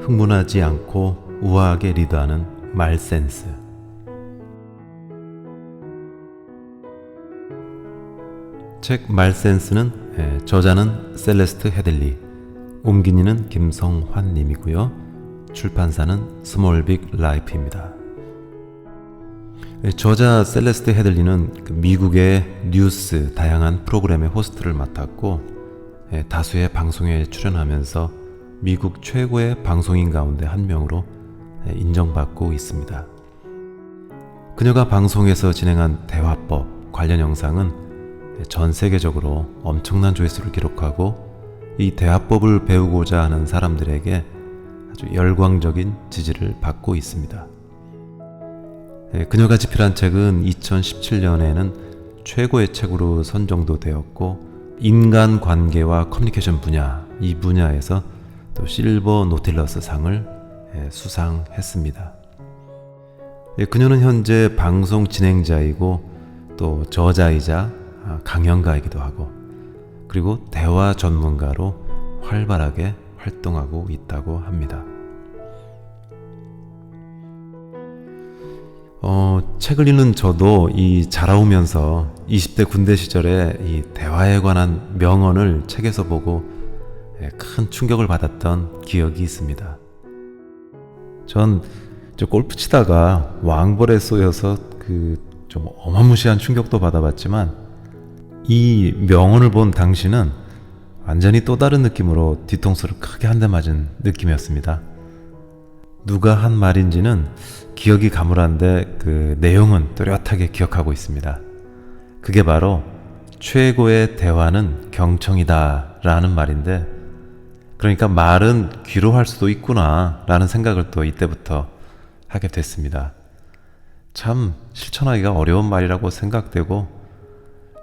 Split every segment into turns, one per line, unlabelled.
흥분하지 않고 우아하게 리드하는 말 센스. 책 말 센스는 저자는 셀레스트 헤들리, 옮기니는 김성환 님이고요. 출판사는 스몰빅 라이프입니다. 저자 셀레스트 헤들리는 미국의 뉴스 다양한 프로그램의 호스트를 맡았고 다수의 방송에 출연하면서 미국 최고의 방송인 가운데 한 명으로 인정받고 있습니다. 그녀가 방송에서 진행한 대화법 관련 영상은 전 세계적으로 엄청난 조회수를 기록하고 이 대화법을 배우고자 하는 사람들에게 아주 열광적인 지지를 받고 있습니다. 그녀가 집필한 책은 2017년에는 최고의 책으로 선정도 되었고 인간 관계와 커뮤니케이션 분야, 이 분야에서 또 실버 노틸러스 상을 수상했습니다. 그녀는 현재 방송 진행자이고 또 저자이자 강연가이기도 하고 그리고 대화 전문가로 활발하게 활동하고 있다고 합니다. 책을 읽는 저도 이 자라오면서 20대 군대 시절에 이 대화에 관한 명언을 책에서 보고 큰 충격을 받았던 기억이 있습니다. 전 골프 치다가 왕벌에 쏘여서 좀 어마무시한 충격도 받아봤지만 이 명언을 본 당시는 완전히 또 다른 느낌으로 뒤통수를 크게 한 대 맞은 느낌이었습니다. 누가 한 말인지는 기억이 가물한데 그 내용은 또렷하게 기억하고 있습니다. 그게 바로 최고의 대화는 경청이다 라는 말인데, 그러니까 말은 귀로 할 수도 있구나 라는 생각을 또 이때부터 하게 됐습니다. 참 실천하기가 어려운 말이라고 생각되고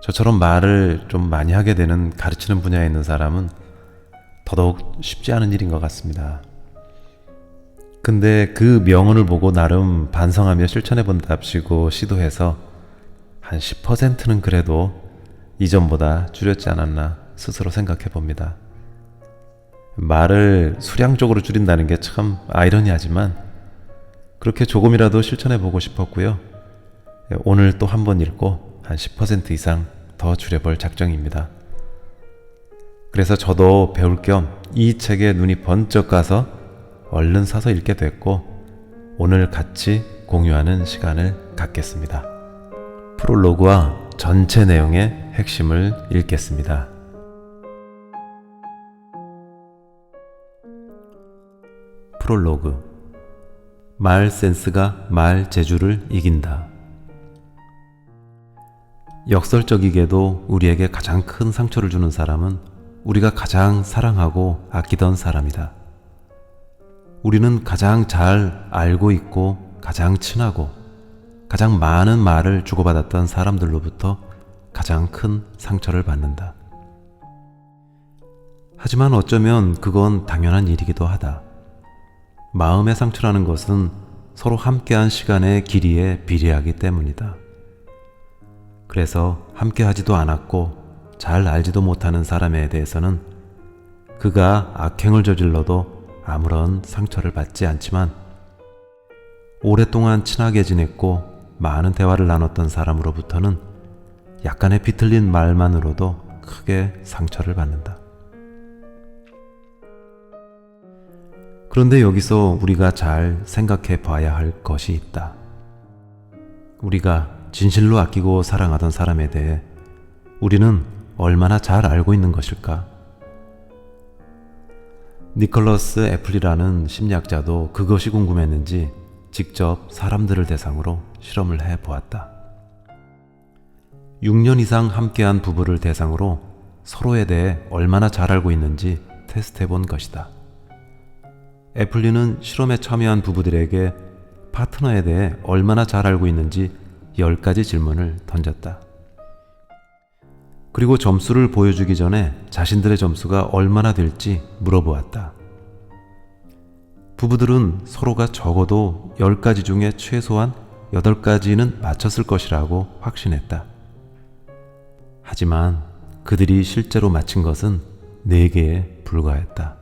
저처럼 말을 좀 많이 하게 되는 가르치는 분야에 있는 사람은 더더욱 쉽지 않은 일인 것 같습니다. 근데 그 명언을 보고 나름 반성하며 실천해본답시고 시도해서 한 10%는 그래도 이전보다 줄였지 않았나 스스로 생각해봅니다. 말을 수량적으로 줄인다는 게 참 아이러니하지만 그렇게 조금이라도 실천해보고 싶었고요. 오늘 또 한 번 읽고 한 10% 이상 더 줄여볼 작정입니다. 그래서 저도 배울 겸 이 책에 눈이 번쩍 가서 얼른 사서 읽게 됐고 오늘 같이 공유하는 시간을 갖겠습니다. 프롤로그와 전체 내용의 핵심을 읽겠습니다. 프롤로그. 말 센스가 말 재주를 이긴다. 역설적이게도 우리에게 가장 큰 상처를 주는 사람은 우리가 가장 사랑하고 아끼던 사람이다. 우리는 가장 잘 알고 있고 가장 친하고 가장 많은 말을 주고받았던 사람들로부터 가장 큰 상처를 받는다. 하지만 어쩌면 그건 당연한 일이기도 하다. 마음의 상처라는 것은 서로 함께한 시간의 길이에 비례하기 때문이다. 그래서 함께하지도 않았고 잘 알지도 못하는 사람에 대해서는 그가 악행을 저질러도 아무런 상처를 받지 않지만 오랫동안 친하게 지냈고 많은 대화를 나눴던 사람으로부터는 약간의 비틀린 말만으로도 크게 상처를 받는다. 그런데 여기서 우리가 잘 생각해 봐야 할 것이 있다. 우리가 진실로 아끼고 사랑하던 사람에 대해 우리는 얼마나 잘 알고 있는 것일까? 니콜러스 애플리라는 심리학자도 그것이 궁금했는지 직접 사람들을 대상으로 실험을 해보았다. 6년 이상 함께한 부부를 대상으로 서로에 대해 얼마나 잘 알고 있는지 테스트해본 것이다. 애플리는 실험에 참여한 부부들에게 파트너에 대해 얼마나 잘 알고 있는지 10가지 질문을 던졌다. 그리고 점수를 보여주기 전에 자신들의 점수가 얼마나 될지 물어보았다. 부부들은 서로가 적어도 10가지 중에 최소한 8가지는 맞췄을 것이라고 확신했다. 하지만 그들이 실제로 맞힌 것은 4개에 불과했다.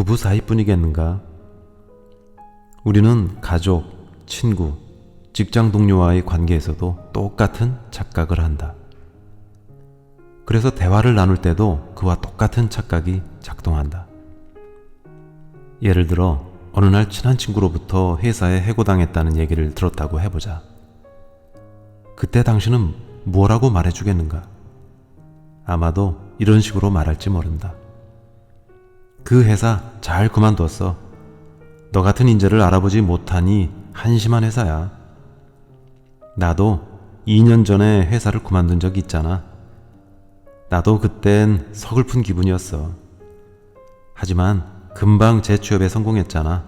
부부 사이뿐이겠는가? 우리는 가족, 친구, 직장 동료와의 관계에서도 똑같은 착각을 한다. 그래서 대화를 나눌 때도 그와 똑같은 착각이 작동한다. 예를 들어 어느 날 친한 친구로부터 회사에 해고당했다는 얘기를 들었다고 해보자. 그때 당신은 뭐라고 말해주겠는가? 아마도 이런 식으로 말할지 모른다. 그 회사 잘 그만뒀어. 너 같은 인재를 알아보지 못하니 한심한 회사야. 나도 2년 전에 회사를 그만둔 적이 있잖아. 나도 그땐 서글픈 기분이었어. 하지만 금방 재취업에 성공했잖아.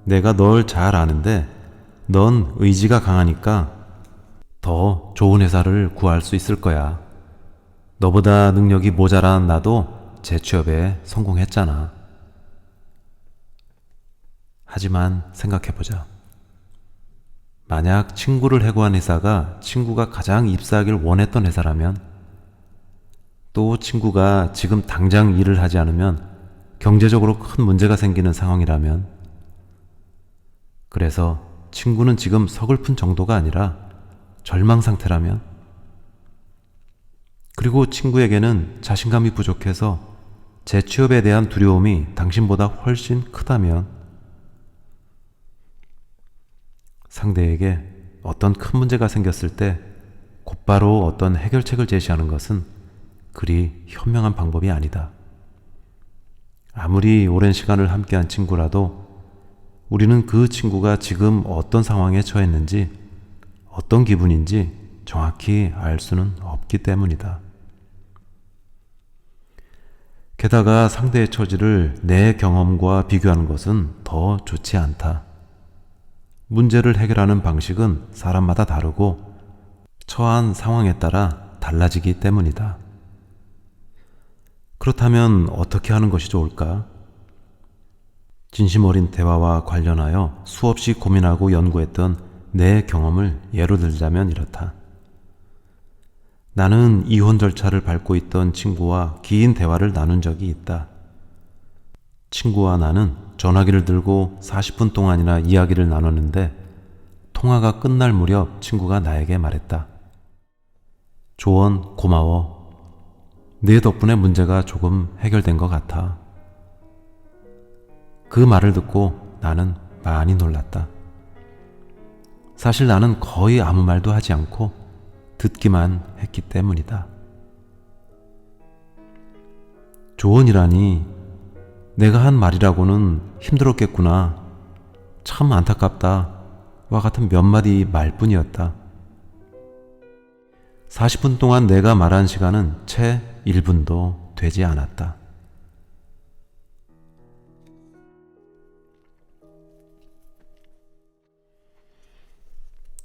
내가 널 잘 아는데 넌 의지가 강하니까 더 좋은 회사를 구할 수 있을 거야. 너보다 능력이 모자란 나도 재취업에 성공했잖아. 하지만 생각해보자. 만약 친구를 해고한 회사가 친구가 가장 입사하길 원했던 회사라면, 또 친구가 지금 당장 일을 하지 않으면 경제적으로 큰 문제가 생기는 상황이라면, 그래서 친구는 지금 서글픈 정도가 아니라 절망 상태라면, 그리고 친구에게는 자신감이 부족해서 재취업에 대한 두려움이 당신보다 훨씬 크다면, 상대에게 어떤 큰 문제가 생겼을 때 곧바로 어떤 해결책을 제시하는 것은 그리 현명한 방법이 아니다. 아무리 오랜 시간을 함께한 친구라도 우리는 그 친구가 지금 어떤 상황에 처했는지, 어떤 기분인지 정확히 알 수는 없기 때문이다. 게다가 상대의 처지를 내 경험과 비교하는 것은 더 좋지 않다. 문제를 해결하는 방식은 사람마다 다르고 처한 상황에 따라 달라지기 때문이다. 그렇다면 어떻게 하는 것이 좋을까? 진심 어린 대화와 관련하여 수없이 고민하고 연구했던 내 경험을 예로 들자면 이렇다. 나는 이혼 절차를 밟고 있던 친구와 긴 대화를 나눈 적이 있다. 친구와 나는 전화기를 들고 40분 동안이나 이야기를 나눴는데, 통화가 끝날 무렵 친구가 나에게 말했다. 조언 고마워. 네 덕분에 문제가 조금 해결된 것 같아. 그 말을 듣고 나는 많이 놀랐다. 사실 나는 거의 아무 말도 하지 않고 듣기만 했기 때문이다. 조언이라니, 내가 한 말이라고는 힘들었겠구나. 참 안타깝다. 와 같은 몇 마디 말뿐이었다. 40분 동안 내가 말한 시간은 채 1분도 되지 않았다.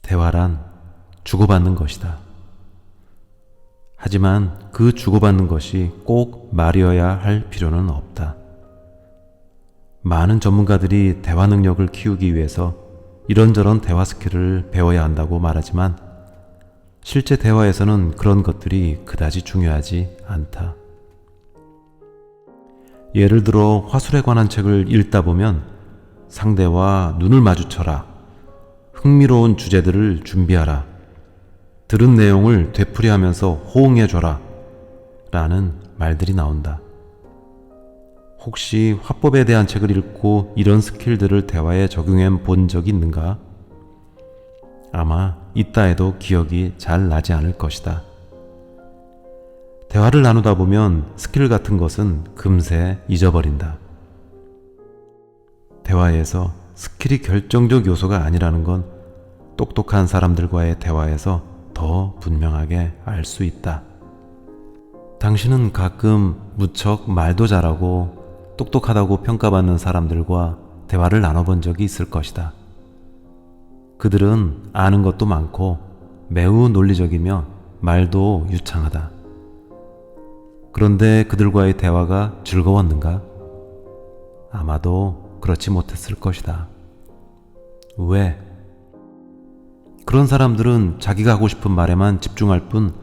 대화란 주고받는 것이다. 하지만 그 주고받는 것이 꼭 말이어야 할 필요는 없다. 많은 전문가들이 대화 능력을 키우기 위해서 이런저런 대화 스킬을 배워야 한다고 말하지만, 실제 대화에서는 그런 것들이 그다지 중요하지 않다. 예를 들어 화술에 관한 책을 읽다 보면 상대와 눈을 마주쳐라, 흥미로운 주제들을 준비하라, 들은 내용을 되풀이하면서 호응해줘라 라는 말들이 나온다. 혹시 화법에 대한 책을 읽고 이런 스킬들을 대화에 적용해 본 적이 있는가? 아마 있다 해도 기억이 잘 나지 않을 것이다. 대화를 나누다 보면 스킬 같은 것은 금세 잊어버린다. 대화에서 스킬이 결정적 요소가 아니라는 건 똑똑한 사람들과의 대화에서 더 분명하게 알 수 있다. 당신은 가끔 무척 말도 잘하고 똑똑하다고 평가받는 사람들과 대화를 나눠본 적이 있을 것이다. 그들은 아는 것도 많고 매우 논리적이며 말도 유창하다. 그런데 그들과의 대화가 즐거웠는가? 아마도 그렇지 못했을 것이다. 왜? 그런 사람들은 자기가 하고 싶은 말에만 집중할 뿐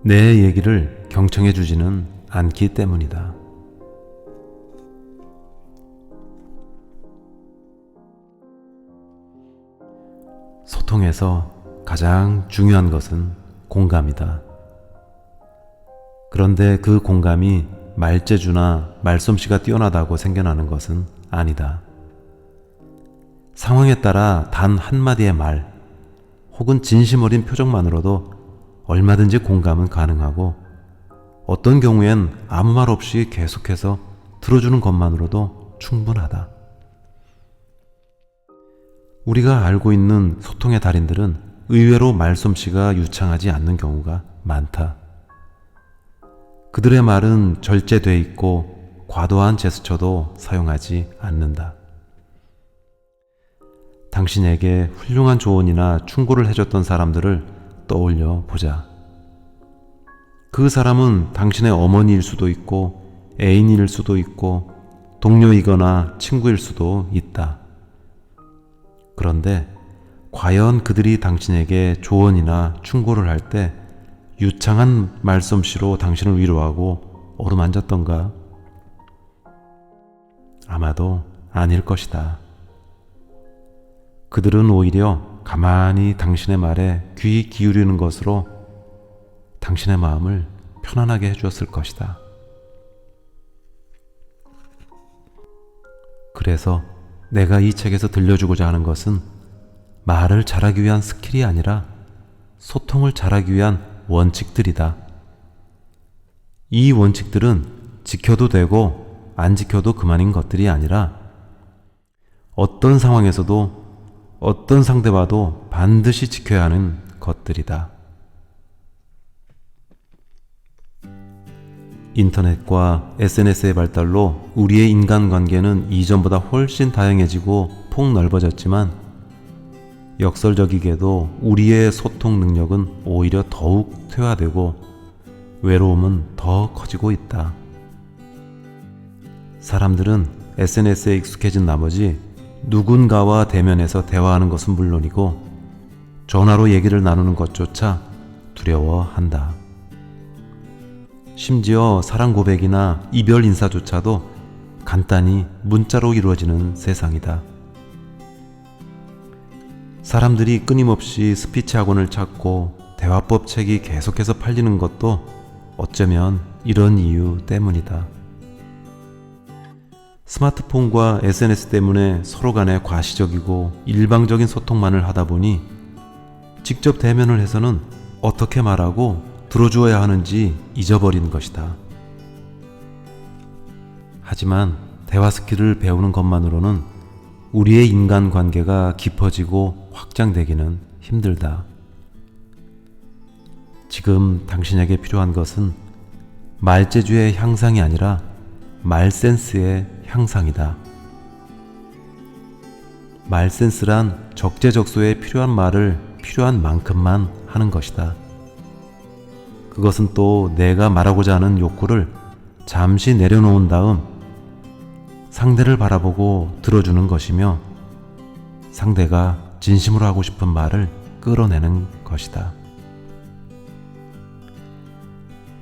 내 얘기를 경청해 주지는 않기 때문이다. 소통에서 가장 중요한 것은 공감이다. 그런데 그 공감이 말재주나 말솜씨가 뛰어나다고 생겨나는 것은 아니다. 상황에 따라 단 한마디의 말 혹은 진심 어린 표정만으로도 얼마든지 공감은 가능하고, 어떤 경우엔 아무 말 없이 계속해서 들어주는 것만으로도 충분하다. 우리가 알고 있는 소통의 달인들은 의외로 말솜씨가 유창하지 않는 경우가 많다. 그들의 말은 절제돼 있고 과도한 제스처도 사용하지 않는다. 당신에게 훌륭한 조언이나 충고를 해줬던 사람들을 떠올려 보자. 그 사람은 당신의 어머니일 수도 있고 애인일 수도 있고 동료이거나 친구일 수도 있다. 그런데 과연 그들이 당신에게 조언이나 충고를 할 때 유창한 말솜씨로 당신을 위로하고 어루만졌던가? 아마도 아닐 것이다. 그들은 오히려 가만히 당신의 말에 귀 기울이는 것으로 당신의 마음을 편안하게 해주었을 것이다. 그래서 내가 이 책에서 들려주고자 하는 것은 말을 잘하기 위한 스킬이 아니라 소통을 잘하기 위한 원칙들이다. 이 원칙들은 지켜도 되고 안 지켜도 그만인 것들이 아니라 어떤 상황에서도 어떤 상대와도 반드시 지켜야 하는 것들이다. 인터넷과 SNS의 발달로 우리의 인간관계는 이전보다 훨씬 다양해지고 폭넓어졌지만, 역설적이게도 우리의 소통 능력은 오히려 더욱 퇴화되고 외로움은 더 커지고 있다. 사람들은 SNS에 익숙해진 나머지 누군가와 대면해서 대화하는 것은 물론이고 전화로 얘기를 나누는 것조차 두려워한다. 심지어 사랑 고백이나 이별 인사조차도 간단히 문자로 이루어지는 세상이다. 사람들이 끊임없이 스피치 학원을 찾고 대화법 책이 계속해서 팔리는 것도 어쩌면 이런 이유 때문이다. 스마트폰과 SNS 때문에 서로 간에 과시적이고 일방적인 소통만을 하다 보니 직접 대면을 해서는 어떻게 말하고 들어주어야 하는지 잊어버린 것이다. 하지만 대화 스킬을 배우는 것만으로는 우리의 인간관계가 깊어지고 확장되기는 힘들다. 지금 당신에게 필요한 것은 말재주의 향상이 아니라 말센스의 향상이다. 말센스란 적재적소에 필요한 말을 필요한 만큼만 하는 것이다. 그것은 또 내가 말하고자 하는 욕구를 잠시 내려놓은 다음 상대를 바라보고 들어주는 것이며, 상대가 진심으로 하고 싶은 말을 끌어내는 것이다.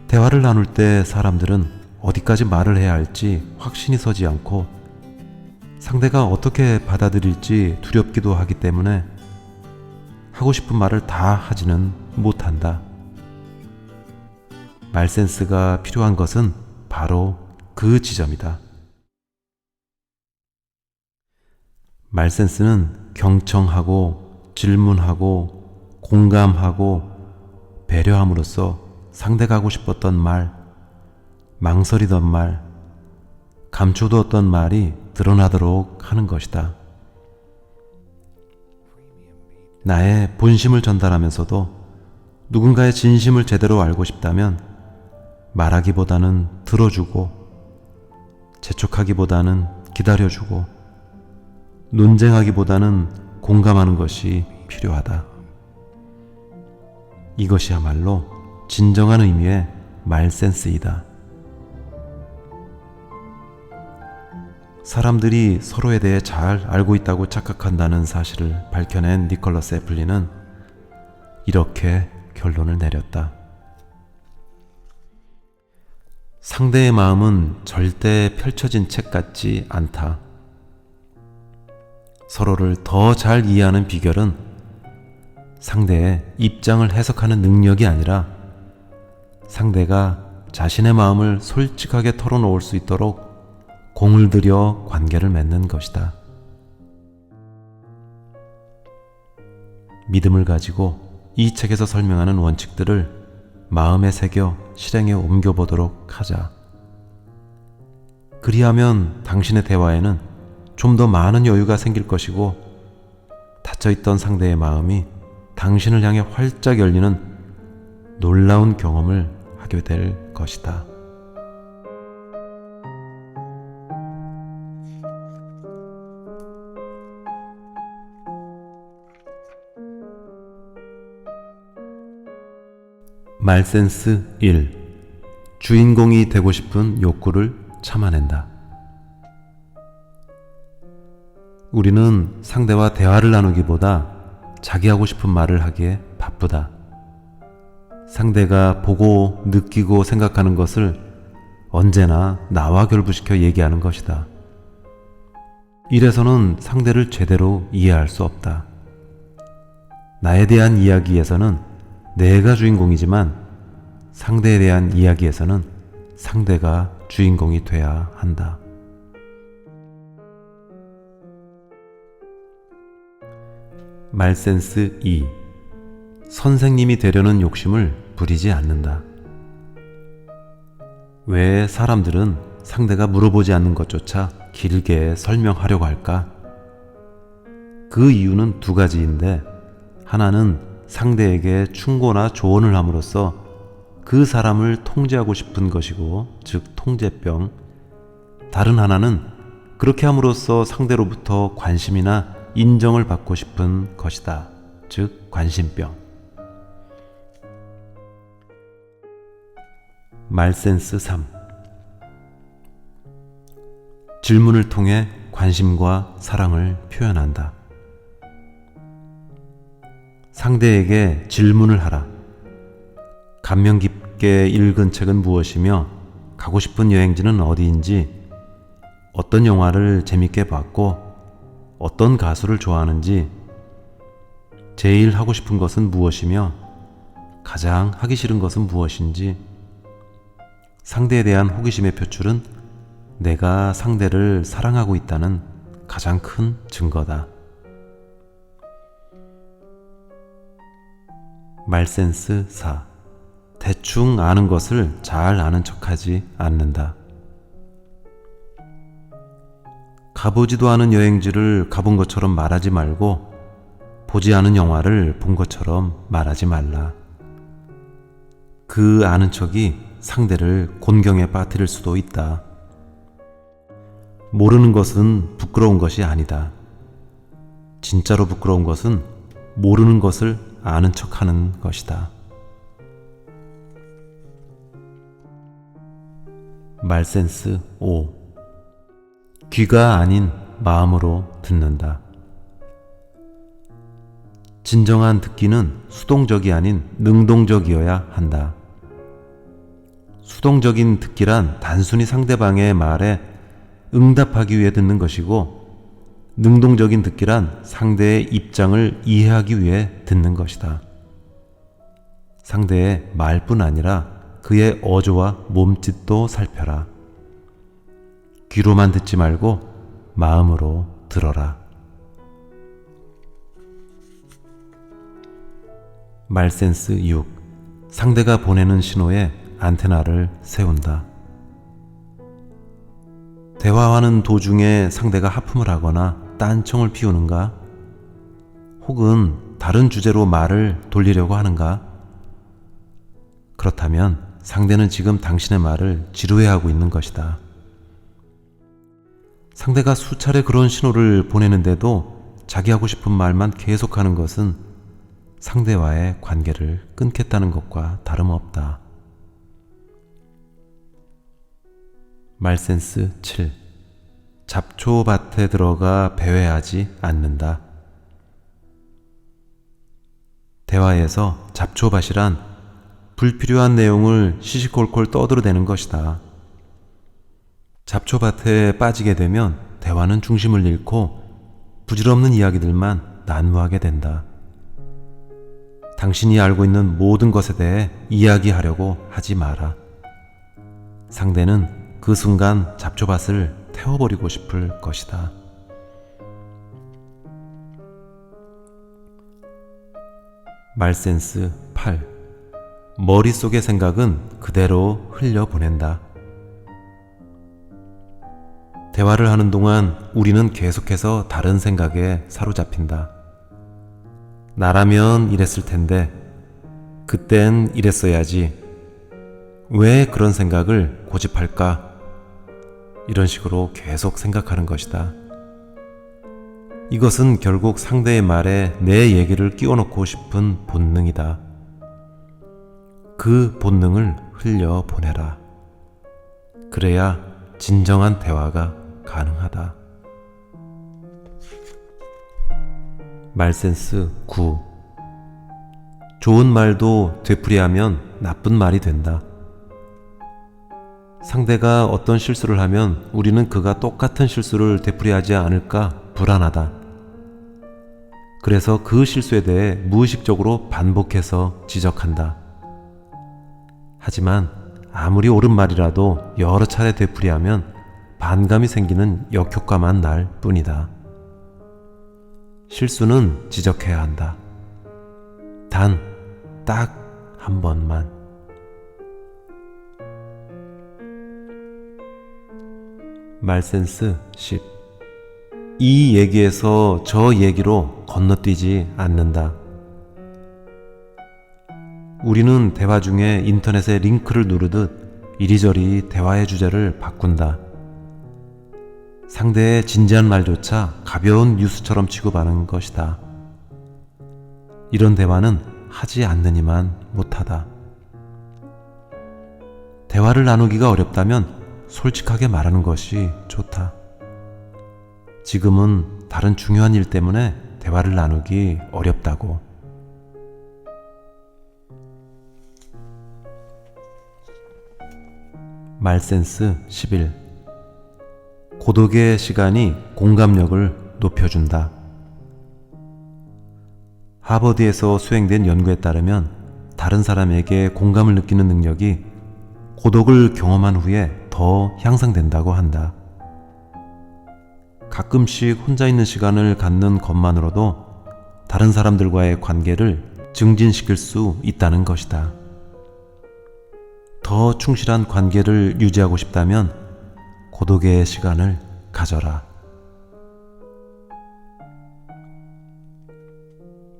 대화를 나눌 때 사람들은 어디까지 말을 해야 할지 확신이 서지 않고 상대가 어떻게 받아들일지 두렵기도 하기 때문에 하고 싶은 말을 다 하지는 못한다. 말센스가 필요한 것은 바로 그 지점이다. 말센스는 경청하고 질문하고 공감하고 배려함으로써 상대가 하고 싶었던 말, 망설이던 말, 감춰두었던 말이 드러나도록 하는 것이다. 나의 본심을 전달하면서도 누군가의 진심을 제대로 알고 싶다면 말하기보다는 들어주고, 재촉하기보다는 기다려주고, 논쟁하기보다는 공감하는 것이 필요하다. 이것이야말로 진정한 의미의 말센스이다. 사람들이 서로에 대해 잘 알고 있다고 착각한다는 사실을 밝혀낸 니콜러스 애플린은 이렇게 결론을 내렸다. 상대의 마음은 절대 펼쳐진 책 같지 않다. 서로를 더 잘 이해하는 비결은 상대의 입장을 해석하는 능력이 아니라 상대가 자신의 마음을 솔직하게 털어놓을 수 있도록 공을 들여 관계를 맺는 것이다. 믿음을 가지고 이 책에서 설명하는 원칙들을 마음에 새겨 실행에 옮겨보도록 하자. 그리하면 당신의 대화에는 좀 더 많은 여유가 생길 것이고 닫혀있던 상대의 마음이 당신을 향해 활짝 열리는 놀라운 경험을 하게 될 것이다. 말센스 1. 주인공이 되고 싶은 욕구를 참아낸다. 우리는 상대와 대화를 나누기보다 자기 하고 싶은 말을 하기에 바쁘다. 상대가 보고 느끼고 생각하는 것을 언제나 나와 결부시켜 얘기하는 것이다. 이래서는 상대를 제대로 이해할 수 없다. 나에 대한 이야기에서는 내가 주인공이지만 상대에 대한 이야기에서는 상대가 주인공이 돼야 한다. 말센스 2. 선생님이 되려는 욕심을 부리지 않는다. 왜 사람들은 상대가 물어보지 않는 것조차 길게 설명하려고 할까? 그 이유는 두 가지인데, 하나는 상대에게 충고나 조언을 함으로써 그 사람을 통제하고 싶은 것이고, 즉 통제병. 다른 하나는 그렇게 함으로써 상대로부터 관심이나 인정을 받고 싶은 것이다. 즉 관심병. 말센스 3. 질문을 통해 관심과 사랑을 표현한다. 상대에게 질문을 하라. 감명 깊게 읽은 책은 무엇이며 가고 싶은 여행지는 어디인지, 어떤 영화를 재밌게 봤고 어떤 가수를 좋아하는지, 제일 하고 싶은 것은 무엇이며 가장 하기 싫은 것은 무엇인지. 상대에 대한 호기심의 표출은 내가 상대를 사랑하고 있다는 가장 큰 증거다. 말센스 4. 대충 아는 것을 잘 아는 척하지 않는다. 가보지도 않은 여행지를 가본 것처럼 말하지 말고 보지 않은 영화를 본 것처럼 말하지 말라. 그 아는 척이 상대를 곤경에 빠뜨릴 수도 있다. 모르는 것은 부끄러운 것이 아니다. 진짜로 부끄러운 것은 모르는 것을 아는 척하는 것이다. 말센스 5. 귀가 아닌 마음으로 듣는다. 진정한 듣기는 수동적이 아닌 능동적이어야 한다. 수동적인 듣기란 단순히 상대방의 말에 응답하기 위해 듣는 것이고, 능동적인 듣기란 상대의 입장을 이해하기 위해 듣는 것이다. 상대의 말뿐 아니라 그의 어조와 몸짓도 살펴라. 귀로만 듣지 말고 마음으로 들어라. 말센스 6. 상대가 보내는 신호에 안테나를 세운다. 대화하는 도중에 상대가 하품을 하거나 딴청을 피우는가? 혹은 다른 주제로 말을 돌리려고 하는가? 그렇다면 상대는 지금 당신의 말을 지루해하고 있는 것이다. 상대가 수차례 그런 신호를 보내는데도 자기 하고 싶은 말만 계속하는 것은 상대와의 관계를 끊겠다는 것과 다름없다. 말센스 7. 잡초밭에 들어가 배회하지 않는다. 대화에서 잡초밭이란 불필요한 내용을 시시콜콜 떠들어대는 것이다. 잡초밭에 빠지게 되면 대화는 중심을 잃고 부질없는 이야기들만 난무하게 된다. 당신이 알고 있는 모든 것에 대해 이야기하려고 하지 마라. 상대는 그 순간 잡초밭을 태워버리고 싶을 것이다. 말센스 8. 머릿속의 생각은 그대로 흘려보낸다. 대화를 하는 동안 우리는 계속해서 다른 생각에 사로잡힌다. 나라면 이랬을 텐데, 그땐 이랬어야지. 왜 그런 생각을 고집할까? 이런 식으로 계속 생각하는 것이다. 이것은 결국 상대의 말에 내 얘기를 끼워넣고 싶은 본능이다. 그 본능을 흘려보내라. 그래야 진정한 대화가 가능하다. 말센스 9. 좋은 말도 되풀이하면 나쁜 말이 된다. 상대가 어떤 실수를 하면 우리는 그가 똑같은 실수를 되풀이하지 않을까 불안하다. 그래서 그 실수에 대해 무의식적으로 반복해서 지적한다. 하지만 아무리 옳은 말이라도 여러 차례 되풀이하면 반감이 생기는 역효과만 날 뿐이다. 실수는 지적해야 한다. 단, 딱 한 번만. 말센스 10. 이 얘기에서 저 얘기로 건너뛰지 않는다. 우리는 대화 중에 인터넷에 링크를 누르듯 이리저리 대화의 주제를 바꾼다. 상대의 진지한 말조차 가벼운 뉴스처럼 취급하는 것이다. 이런 대화는 하지 않느니만 못하다. 대화를 나누기가 어렵다면 솔직하게 말하는 것이 좋다. 지금은 다른 중요한 일 때문에 대화를 나누기 어렵다고. 말센스 11. 고독의 시간이 공감력을 높여준다. 하버드에서 수행된 연구에 따르면 다른 사람에게 공감을 느끼는 능력이 고독을 경험한 후에 더 향상된다고 한다. 가끔씩 혼자 있는 시간을 갖는 것만으로도 다른 사람들과의 관계를 증진시킬 수 있다는 것이다. 더 충실한 관계를 유지하고 싶다면 고독의 시간을 가져라.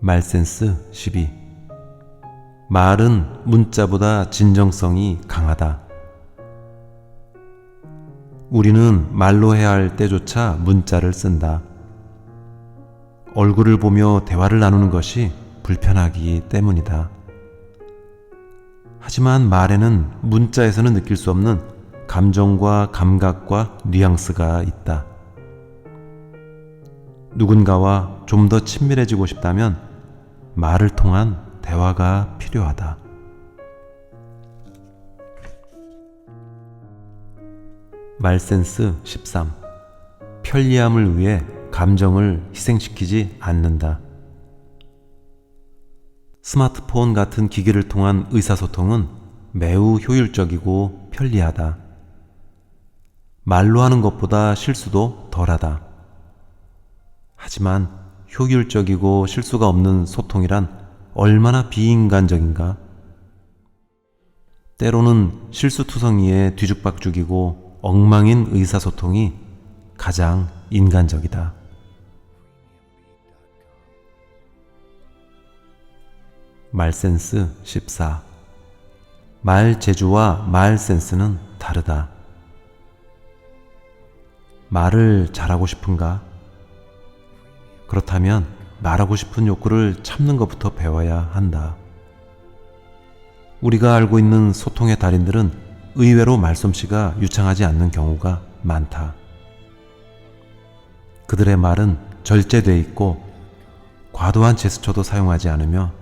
말센스 12. 말은 문자보다 진정성이 강하다. 우리는 말로 해야 할 때조차 문자를 쓴다. 얼굴을 보며 대화를 나누는 것이 불편하기 때문이다. 하지만 말에는 문자에서는 느낄 수 없는 감정과 감각과 뉘앙스가 있다. 누군가와 좀 더 친밀해지고 싶다면 말을 통한 대화가 필요하다. 말센스 13. 편리함을 위해 감정을 희생시키지 않는다. 스마트폰 같은 기기를 통한 의사소통은 매우 효율적이고 편리하다. 말로 하는 것보다 실수도 덜하다. 하지만 효율적이고 실수가 없는 소통이란 얼마나 비인간적인가? 때로는 실수투성이에 뒤죽박죽이고 엉망인 의사소통이 가장 인간적이다. 말센스 14. 말 재주와 말 센스는 다르다. 말을 잘하고 싶은가? 그렇다면 말하고 싶은 욕구를 참는 것부터 배워야 한다. 우리가 알고 있는 소통의 달인들은 의외로 말솜씨가 유창하지 않는 경우가 많다. 그들의 말은 절제돼 있고 과도한 제스처도 사용하지 않으며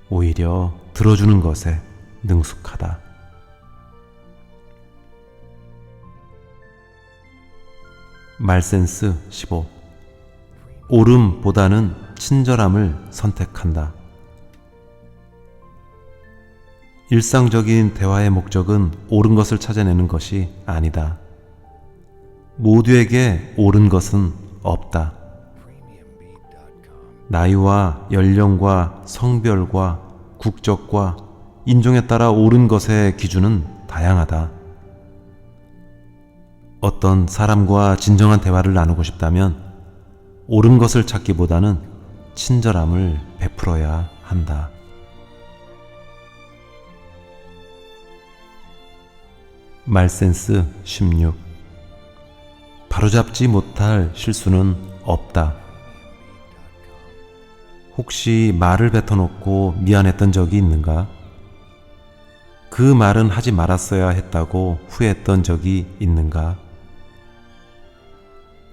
오히려 들어주는 것에 능숙하다. 말센스 15. 옳음보다는 친절함을 선택한다. 일상적인 대화의 목적은 옳은 것을 찾아내는 것이 아니다. 모두에게 옳은 것은 없다. 나이와 연령과 성별과 국적과 인종에 따라 옳은 것의 기준은 다양하다. 어떤 사람과 진정한 대화를 나누고 싶다면 옳은 것을 찾기보다는 친절함을 베풀어야 한다. 말센스 16. 바로잡지 못할 실수는 없다. 혹시 말을 뱉어놓고 미안했던 적이 있는가? 그 말은 하지 말았어야 했다고 후회했던 적이 있는가?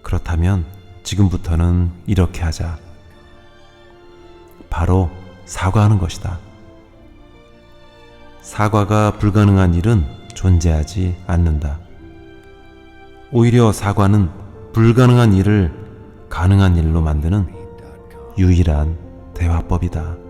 그렇다면 지금부터는 이렇게 하자. 바로 사과하는 것이다. 사과가 불가능한 일은 존재하지 않는다. 오히려 사과는 불가능한 일을 가능한 일로 만드는 유일한 대화법이다.